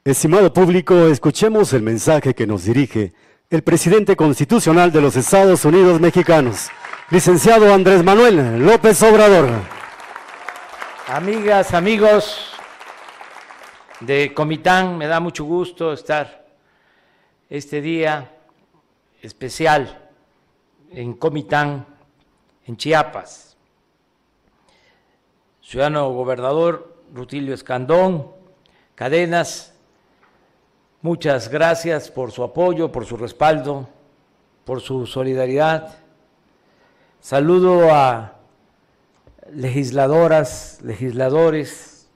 Estimado público, escuchemos el mensaje que nos dirige el presidente constitucional de los Estados Unidos mexicanos, licenciado Andrés Manuel López Obrador. Amigas, amigos de Comitán, me da mucho gusto estar este día especial en Comitán, en Chiapas. Ciudadano gobernador Rutilio Escandón Cadenas, muchas gracias por su apoyo, por su respaldo, por su solidaridad. Saludo a legisladoras, legisladores,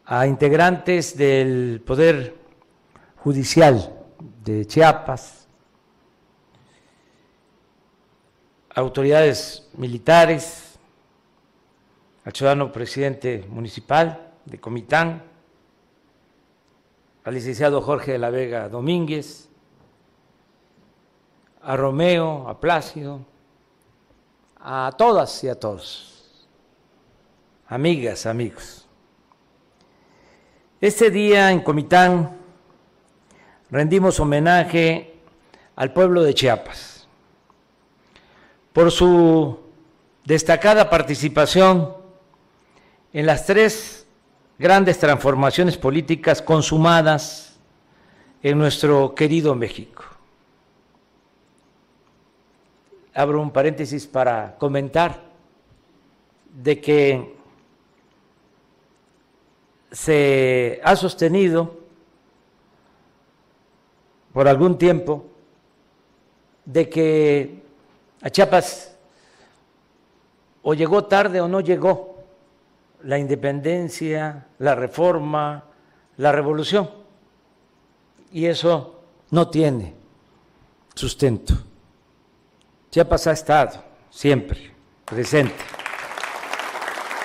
a integrantes del Poder Judicial de Chiapas, autoridades militares, al ciudadano presidente municipal de Comitán, al licenciado Jorge de la Vega Domínguez, a Romeo, a Plácido, a todas y a todos, amigas, amigos. Este día en Comitán rendimos homenaje al pueblo de Chiapas por su destacada participación en las tres grandes transformaciones políticas consumadas en nuestro querido México. Abro un paréntesis para comentar de que se ha sostenido por algún tiempo de que a Chiapas o llegó tarde o no llegó la independencia, la reforma, la revolución, y eso no tiene sustento. Chiapas ha estado siempre presente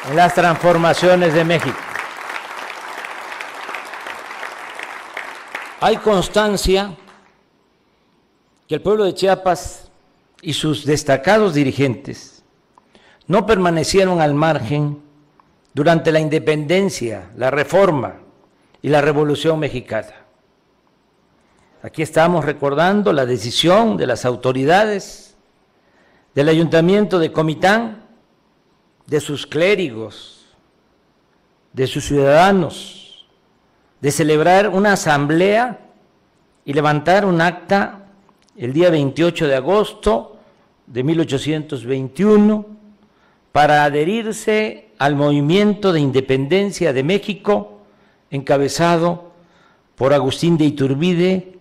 en las transformaciones de México. Hay constancia que el pueblo de Chiapas y sus destacados dirigentes no permanecieron al margen durante la independencia, la reforma y la revolución mexicana. Aquí estamos recordando la decisión de las autoridades del Ayuntamiento de Comitán, de sus clérigos, de sus ciudadanos, de celebrar una asamblea y levantar un acta el día 28 de agosto de 1821 para adherirse al movimiento de independencia de México encabezado por Agustín de Iturbide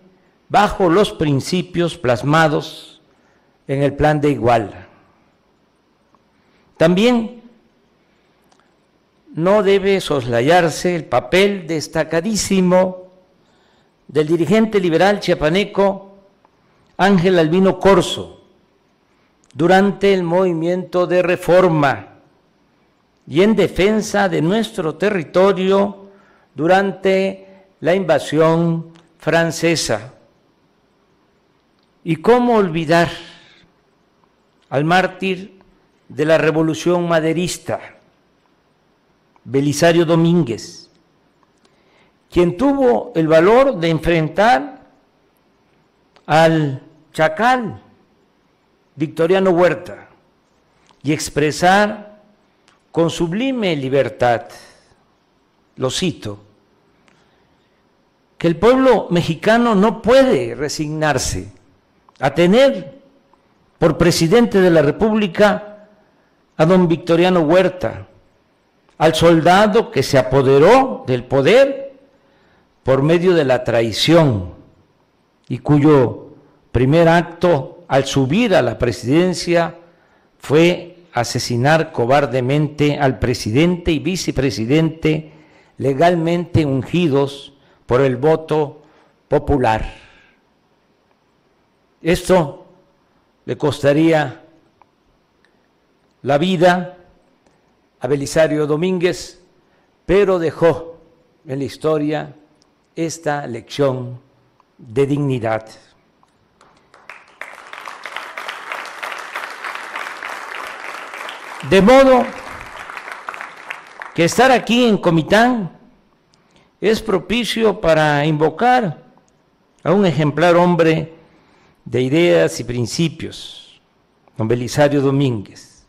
bajo los principios plasmados en el Plan de Iguala. También no debe soslayarse el papel destacadísimo del dirigente liberal chiapaneco Ángel Albino Corzo durante el movimiento de reforma y en defensa de nuestro territorio durante la invasión francesa. ¿Y cómo olvidar al mártir de la Revolución Maderista, Belisario Domínguez, quien tuvo el valor de enfrentar al chacal Victoriano Huerta y expresar con sublime libertad, lo cito, que el pueblo mexicano no puede resignarse a tener por presidente de la República a don Victoriano Huerta, al soldado que se apoderó del poder por medio de la traición y cuyo primer acto al subir a la presidencia fue asesinar cobardemente al presidente y vicepresidente legalmente ungidos por el voto popular. Esto le costaría la vida a Belisario Domínguez, pero dejó en la historia esta lección de dignidad. De modo que estar aquí en Comitán es propicio para invocar a un ejemplar hombre de ideas y principios, don Belisario Domínguez,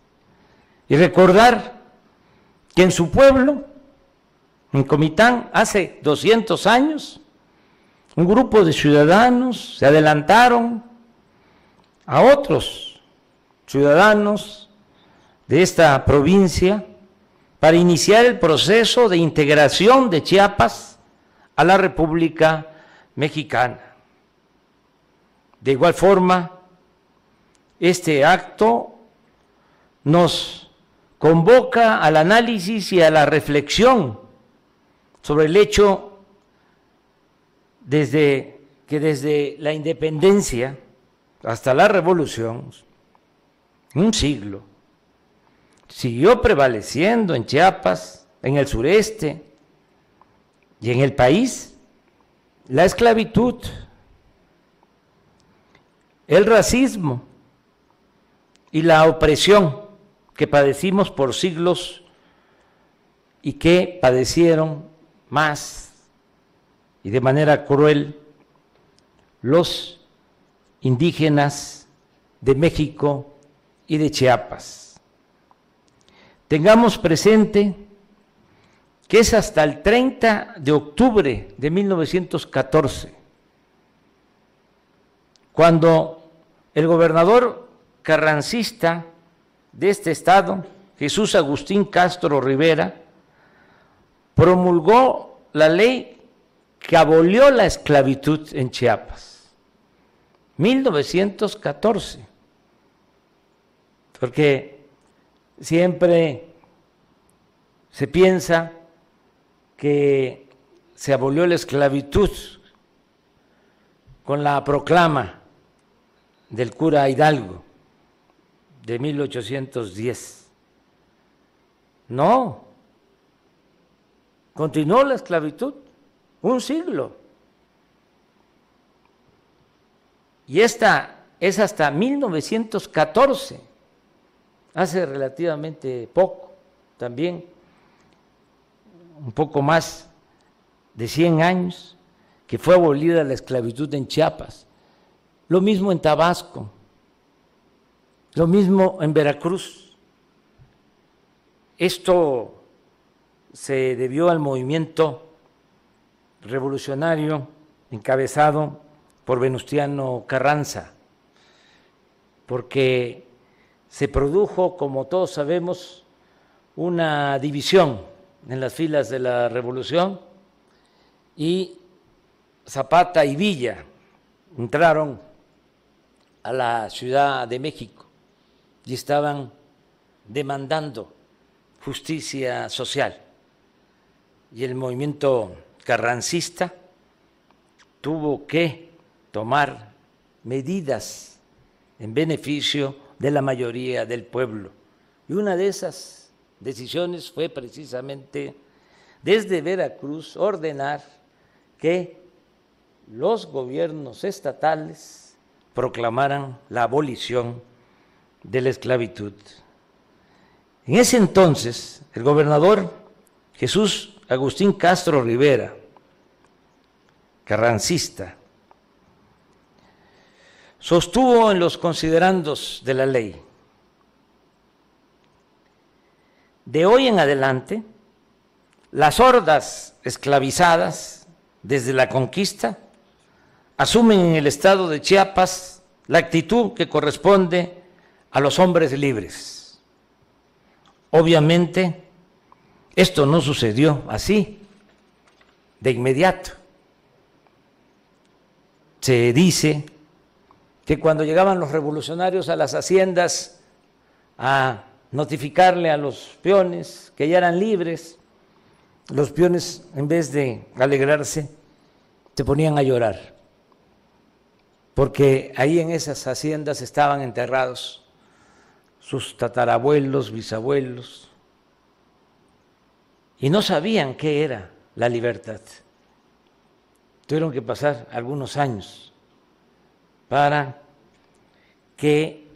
y recordar que en su pueblo, en Comitán, hace 200 años, un grupo de ciudadanos se adelantaron a otros ciudadanos de esta provincia para iniciar el proceso de integración de Chiapas a la República Mexicana. De igual forma, este acto nos convoca al análisis y a la reflexión sobre el hecho que desde la independencia hasta la revolución, un siglo, siguió prevaleciendo en Chiapas, en el sureste y en el país, la esclavitud, el racismo y la opresión que padecimos por siglos y que padecieron más y de manera cruel los indígenas de México y de Chiapas. Tengamos presente que es hasta el 30 de octubre de 1914 cuando el gobernador carrancista de este estado, Jesús Agustín Castro Rivera, promulgó la ley que abolió la esclavitud en Chiapas. 1914. Porque siempre se piensa que se abolió la esclavitud con la proclama del cura Hidalgo de 1810. No, continuó la esclavitud un siglo. Y esta es hasta 1914, hace relativamente poco, también un poco más de 100 años, que fue abolida la esclavitud en Chiapas. Lo mismo en Tabasco, lo mismo en Veracruz. Esto se debió al movimiento revolucionario encabezado por Venustiano Carranza, porque se produjo, como todos sabemos, una división en las filas de la revolución y Zapata y Villa entraron a la Ciudad de México y estaban demandando justicia social. Y el movimiento carrancista tuvo que tomar medidas en beneficio de la mayoría del pueblo. Y una de esas decisiones fue precisamente desde Veracruz ordenar que los gobiernos estatales proclamaran la abolición de la esclavitud. En ese entonces, el gobernador Jesús Agustín Castro Rivera, carrancista, sostuvo en los considerandos de la ley: de hoy en adelante, las hordas esclavizadas desde la conquista asumen en el estado de Chiapas la actitud que corresponde a los hombres libres. Obviamente, esto no sucedió así, de inmediato. Se dice que cuando llegaban los revolucionarios a las haciendas a notificarle a los peones que ya eran libres, los peones, en vez de alegrarse, se ponían a llorar, porque ahí en esas haciendas estaban enterrados sus tatarabuelos, bisabuelos, y no sabían qué era la libertad. Tuvieron que pasar algunos años para que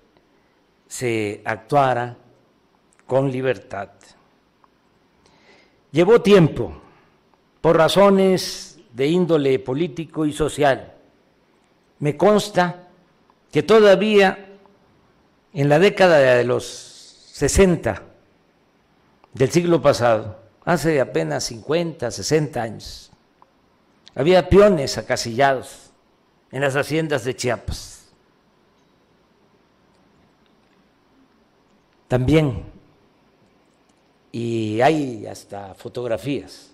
se actuara con libertad. Llevó tiempo por razones de índole político y social. Me consta que todavía en la década de los 60 del siglo pasado, hace apenas 50, 60 años, había peones acasillados en las haciendas de Chiapas. También, y hay hasta fotografías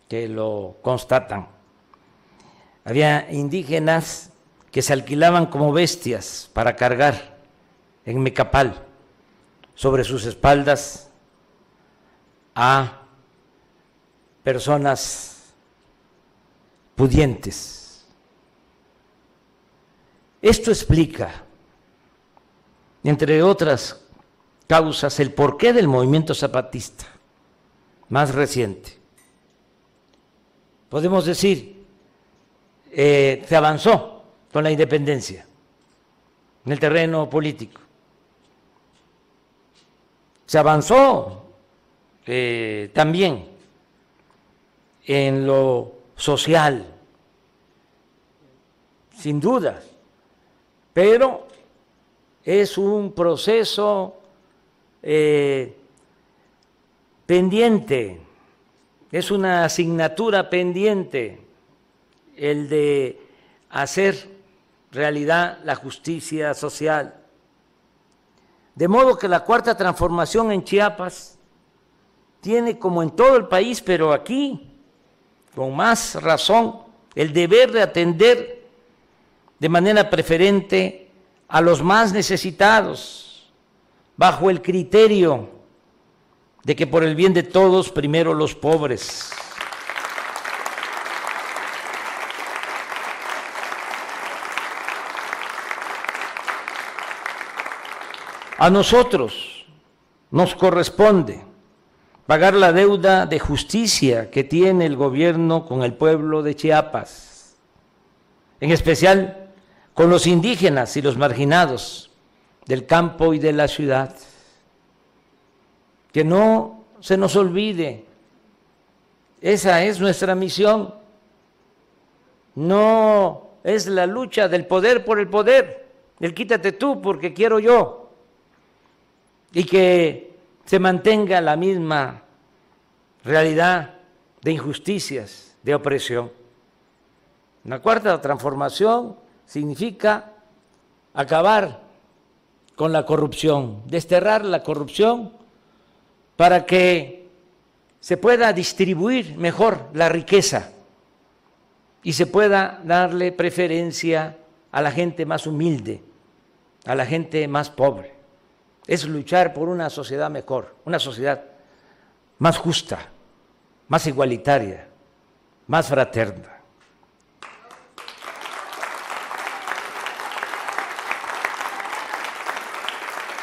que lo constatan, había indígenas que se alquilaban como bestias para cargar en Mecapal sobre sus espaldas a personas pudientes. Esto explica, entre otras causas, el porqué del movimiento zapatista más reciente. Podemos decir, se avanzó con la independencia en el terreno político. Se avanzó también en lo social, sin duda, pero es un proceso pendiente, es una asignatura pendiente el de hacer realidad la justicia social. De modo que la cuarta transformación en Chiapas tiene, como en todo el país, pero aquí, con más razón, el deber de atender de manera preferente a los más necesitados, bajo el criterio de que por el bien de todos, primero los pobres. A nosotros nos corresponde pagar la deuda de justicia que tiene el gobierno con el pueblo de Chiapas, en especial con los indígenas y los marginados del campo y de la ciudad. Que no se nos olvide, esa es nuestra misión, no es la lucha del poder por el poder, el quítate tú porque quiero yo, y que se mantenga la misma realidad de injusticias, de opresión. La cuarta transformación significa acabar con la corrupción, desterrar la corrupción para que se pueda distribuir mejor la riqueza y se pueda darle preferencia a la gente más humilde, a la gente más pobre. Es luchar por una sociedad mejor, una sociedad más justa, más igualitaria, más fraterna.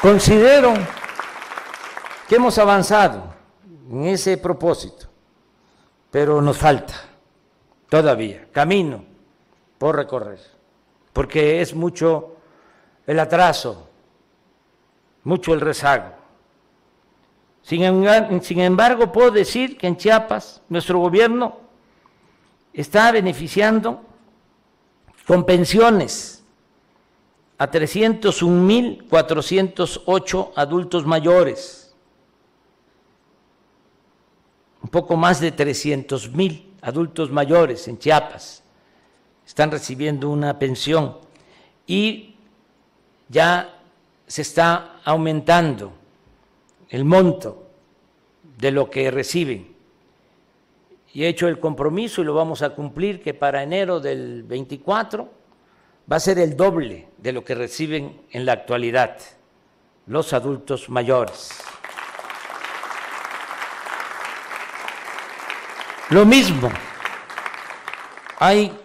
Considero que hemos avanzado en ese propósito, pero nos falta todavía camino por recorrer, porque es mucho el atraso, mucho el rezago. Sin embargo, puedo decir que en Chiapas nuestro gobierno está beneficiando con pensiones a 301,408 adultos mayores, un poco más de 300,000 adultos mayores en Chiapas están recibiendo una pensión y ya se está aumentando el monto de lo que reciben. Y he hecho el compromiso y lo vamos a cumplir que para enero del 24 va a ser el doble de lo que reciben en la actualidad los adultos mayores. Lo mismo, hay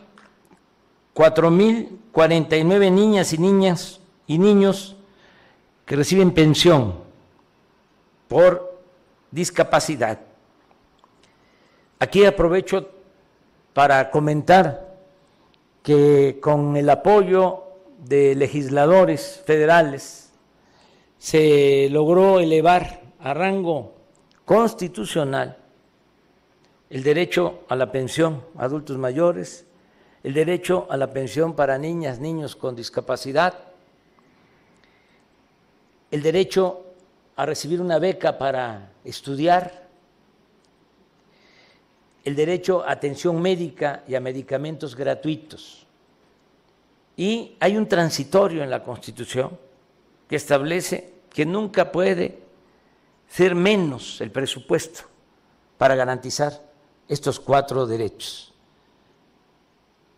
4,049 niñas y niños que reciben pensión por discapacidad. Aquí aprovecho para comentar que con el apoyo de legisladores federales se logró elevar a rango constitucional el derecho a la pensión a adultos mayores, el derecho a la pensión para niñas, niños con discapacidad, el derecho a recibir una beca para estudiar, el derecho a atención médica y a medicamentos gratuitos. Y hay un transitorio en la Constitución que establece que nunca puede ser menos el presupuesto para garantizar estos 4 derechos.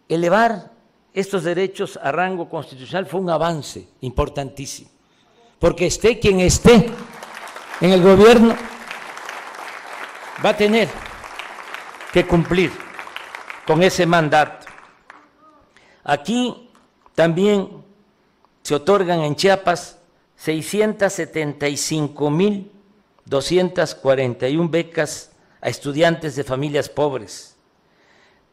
Elevar estos derechos a rango constitucional fue un avance importantísimo, porque esté quien esté en el gobierno, va a tener que cumplir con ese mandato. Aquí también se otorgan en Chiapas 675,241 becas a estudiantes de familias pobres,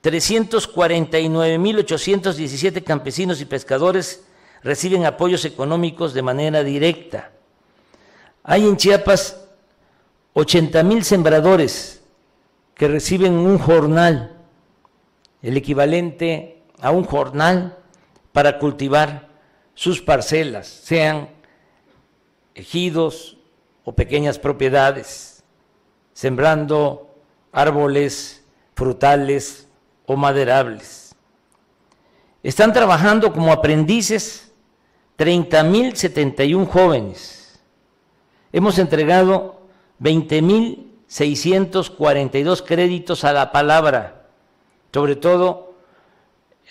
349,817 campesinos y pescadores reciben apoyos económicos de manera directa. Hay en Chiapas 80,000 sembradores que reciben un jornal, el equivalente a un jornal para cultivar sus parcelas, sean ejidos o pequeñas propiedades, sembrando árboles frutales o maderables. Están trabajando como aprendices 30,071 jóvenes. Hemos entregado 20,642 créditos a la palabra, sobre todo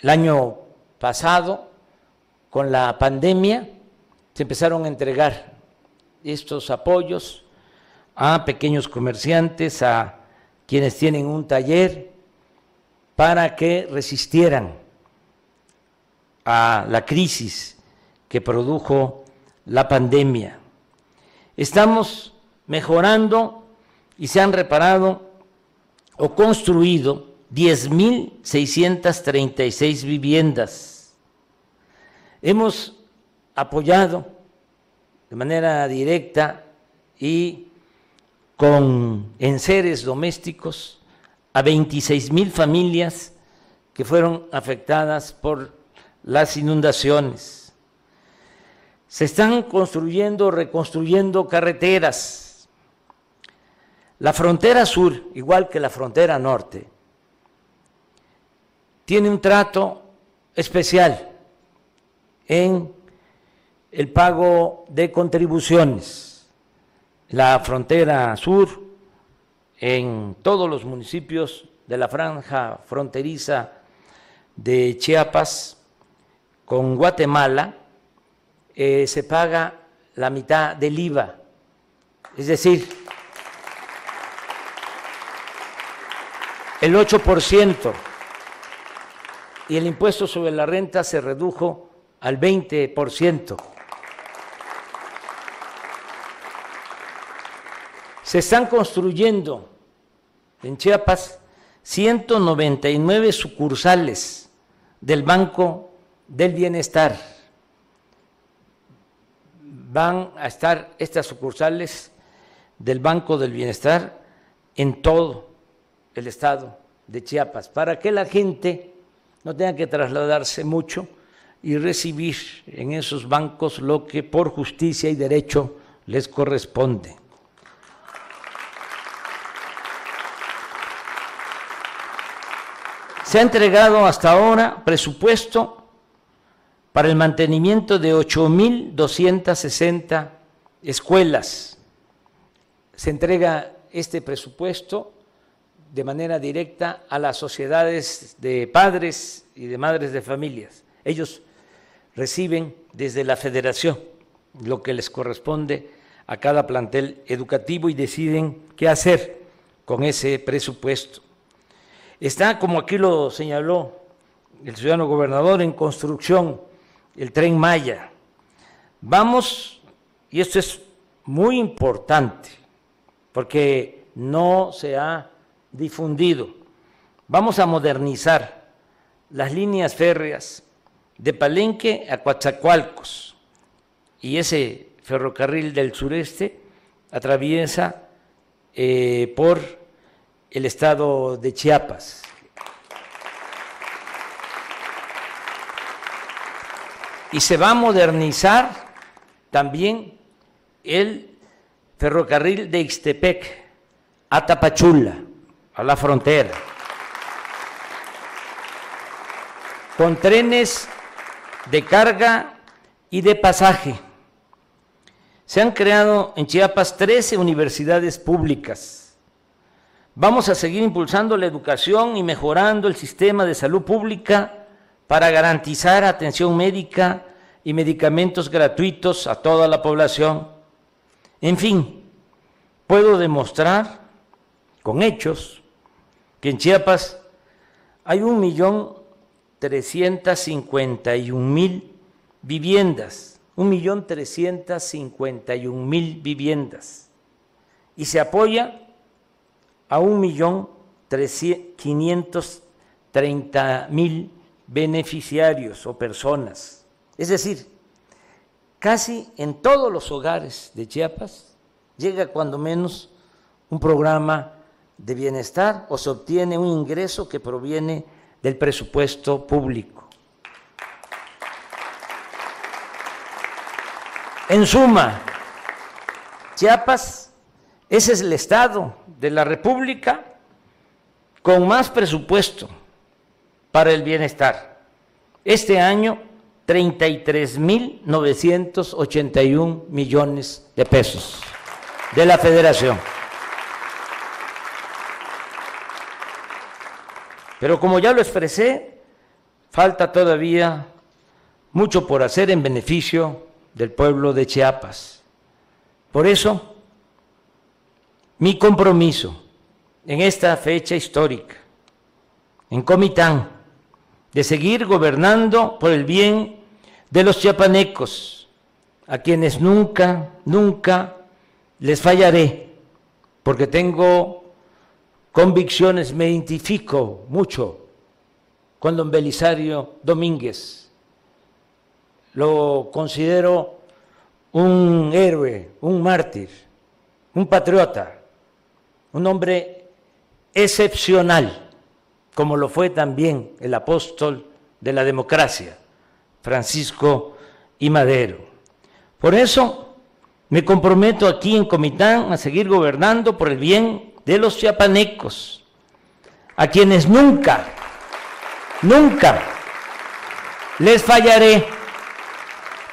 el año pasado, con la pandemia, se empezaron a entregar estos apoyos a pequeños comerciantes, a quienes tienen un taller, para que resistieran a la crisis que produjo la pandemia. Estamos mejorando y se han reparado o construido 10,636 viviendas. Hemos apoyado de manera directa y con enseres domésticos a 26,000 familias que fueron afectadas por las inundaciones. Se están construyendo, reconstruyendo carreteras. La frontera sur, igual que la frontera norte, tiene un trato especial en el pago de contribuciones. La frontera sur, en todos los municipios de la franja fronteriza de Chiapas con Guatemala, se paga la mitad del IVA, es decir, el 8%, y el impuesto sobre la renta se redujo al 20%. Se están construyendo en Chiapas 199 sucursales del Banco del Bienestar. Van a estar estas sucursales del Banco del Bienestar en todo el estado de Chiapas, para que la gente no tenga que trasladarse mucho y recibir en esos bancos lo que por justicia y derecho les corresponde. Se ha entregado hasta ahora presupuesto para el mantenimiento de 8,260 escuelas. Se entrega este presupuesto de manera directa a las sociedades de padres y de madres de familias. Ellos reciben desde la federación lo que les corresponde a cada plantel educativo y deciden qué hacer con ese presupuesto. Está, como aquí lo señaló el ciudadano gobernador, en construcción el Tren Maya. Vamos, y esto es muy importante, porque no se ha difundido, vamos a modernizar las líneas férreas de Palenque a Coatzacoalcos, y ese ferrocarril del sureste atraviesa por el estado de Chiapas. Y se va a modernizar también el ferrocarril de Ixtepec a Tapachula, a la frontera, con trenes de carga y de pasaje. Se han creado en Chiapas 13 universidades públicas. Vamos a seguir impulsando la educación y mejorando el sistema de salud pública para garantizar atención médica y medicamentos gratuitos a toda la población. En fin, puedo demostrar con hechos que en Chiapas hay 1.351.000 viviendas, 1.351.000 viviendas, y se apoya a 1.530.000 beneficiarios o personas. Es decir, casi en todos los hogares de Chiapas llega cuando menos un programa de bienestar o se obtiene un ingreso que proviene del presupuesto público. En suma, Chiapas, ese es el estado de la República con más presupuesto para el bienestar. Este año, 33.981 millones de pesos de la Federación. Pero como ya lo expresé, falta todavía mucho por hacer en beneficio del pueblo de Chiapas. Por eso, mi compromiso en esta fecha histórica, en Comitán, de seguir gobernando por el bien de los chiapanecos, a quienes nunca les fallaré, porque tengo convicciones, me identifico mucho con don Belisario Domínguez, lo considero un héroe, un mártir, un patriota, un hombre excepcional, como lo fue también el apóstol de la democracia, Francisco I. Madero. Por eso me comprometo aquí en Comitán a seguir gobernando por el bien de los chiapanecos, a quienes nunca les fallaré,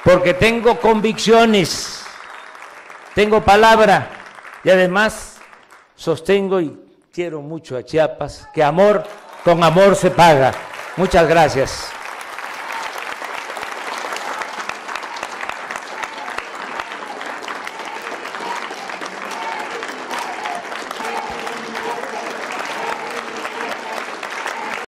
porque tengo convicciones, tengo palabra y además sostengo y quiero mucho a Chiapas, que con amor se paga. Muchas gracias.